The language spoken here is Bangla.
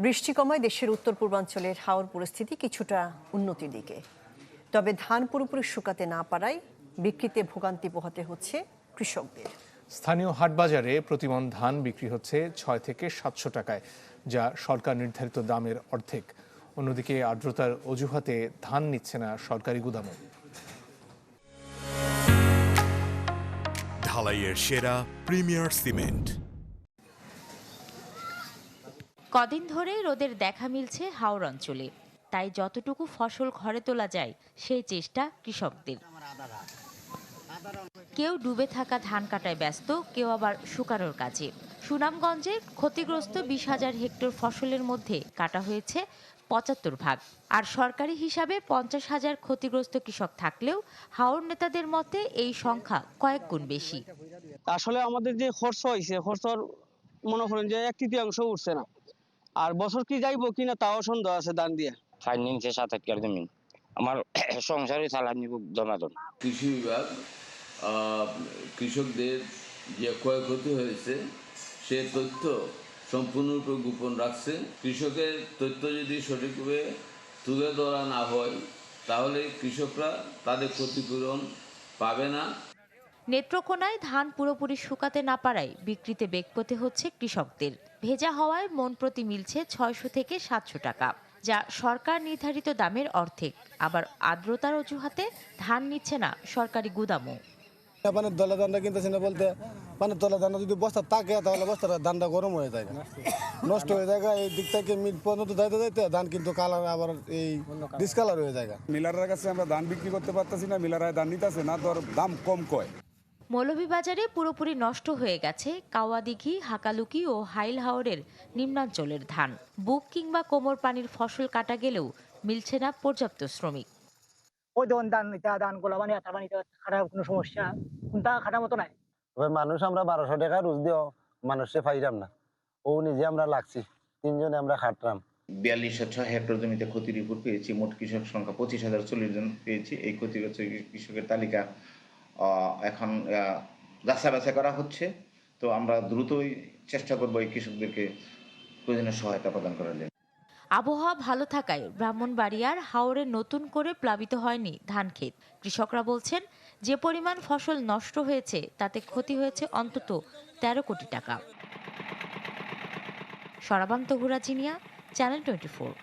বৃষ্টি কমায় দেশের উত্তর পূর্বাঞ্চলের হাওর পরিস্থিতি কিছুটা উন্নতির দিকে। তবে ধান পুরোপুরি শুকাতে না পারায় বিক্রিতে ভোগান্তি পোহাতে হচ্ছে কৃষকদের। স্থানীয় হাটবাজারে প্রতিমণ ধান বিক্রি হচ্ছে ৬ থেকে ৭০০ টাকায়, যা সরকার নির্ধারিত দামের অর্ধেক। অন্যদিকে আর্দ্রতার অজুহাতে ধান নিচ্ছে না সরকারি গুদামও। ঢালাইয়ের সেরা প্রিমিয়ার সিমেন্ট। কদিন ধরে রোদের দেখা মিলছে হাওর অঞ্চলে, তাই যতটুকু ফসল ঘরে তোলা যায় সেই চেষ্টা কৃষকদের। কেউ ডুবে থাকা ধান কাটায় ব্যস্ত, কেউ আবার শুকানোর কাজে। সুনামগঞ্জে ক্ষতিগ্রস্ত ২০,০০০ হেক্টর ফসলের মধ্যে কাটা হয়েছে ৭৫ ভাগ। আর সরকারি হিসাবে ৫০,০০০ ক্ষতিগ্রস্ত কৃষক থাকলেও হাওর নেতাদের মতে এই সংখ্যা কয়েক গুণ বেশি। আসলে আমাদের যে খরচ হয়েছে, খরচর মনে করেন যে ১/৩ উঠছে না। আর বছর কি যাইবো কিনা তাও সন্দেহ আছে। ধান দিয়ে খাই নিচ্ছে ৭ হেক্টর জমি, আমার সংসারে চালানি জমাদন। কৃষি বিভাগ কৃষকদের যে ক্ষয়ক্ষতি হয়েছে সে তথ্য সম্পূর্ণরূপে গোপন রাখছে। কৃষকের তথ্য যদি সঠিকভাবে তুলে ধরা না হয় তাহলে কৃষকরা তাদের ক্ষতিপূরণ পাবে না। নেত্রকোনায় ধান পুরোপুরি শুকাতে না পারায় বিক্রিতে বেগ পেতে হচ্ছে কৃষকদের। ভেজা হওয়ায় মন প্রতি মিলছে ৬০০ থেকে ৭০০ টাকা, যা সরকার নির্ধারিত দামের অর্ধেক। আবার আর্দ্রতার অজুহাতে ধান নিচ্ছে না সরকারি গুদামও। পানের তলা ধানটা কিনতেছি না বলতে, পানের তলা ধানটা যদি বস্তা থাকে তাহলে বস্তাটা ধানটা গরম হয়ে যায়, নষ্ট হয়ে যায়। এই দিক থেকে মিল পর্যন্ত যাইতে যাইতে ধান কিন্তু কালার আবার এই ডিসকালার হয়ে যায়। মিলারের কাছে আমরা ধান বিক্রি করতে পারতেছি না, মিলারায় ধান নিতেছে না, তোর দাম কম কয়। মৌলভীবাজারে পুরোপুরি নষ্ট হয়ে গেছে কাওয়াদিঘি, হাকালুকি ও হাইল হাওরের নিম্নাঞ্চলের ধান। বুক কিংবা কোমর পানির ফসল কাটা গেলেও মিলছে না পর্যাপ্ত শ্রমিক। ওই ধান গোলা মানে খাটার কোনো সমস্যা কোনটা খাটার মতো নাই। মানুষ আমরা ১২০০ টাকা রোজ দিও, মানুষে পাইলাম না। ও নিজে আমরা লাগছি, ৩ জনে আমরা খাটলাম। ৪২০০ হেক্টর জমিতে ক্ষতির রিপোর্ট পেয়েছি। মোট কৃষক সংখ্যা ২৫,০৪০ জন পেয়েছি। এই ক্ষতিগ্রস্ত কৃষকের তালিকা এখন যাচাই বাছাই করা হচ্ছে। তো আমরা দ্রুতই চেষ্টা করবো এই কৃষকদেরকে প্রয়োজনীয় সহায়তা প্রদান করার জন্য। আবহাওয়া ভালো থাকায় ব্রাহ্মণবাড়িয়ার হাওরে নতুন করে প্লাবিত হয়নি ধান ক্ষেত। কৃষকরা বলছেন, যে পরিমাণ ফসল নষ্ট হয়েছে তাতে ক্ষতি হয়েছে অন্তত ১৩ কোটি টাকা। সরাবান্ত হুরাজিনিয়া, চ্যানেল 24।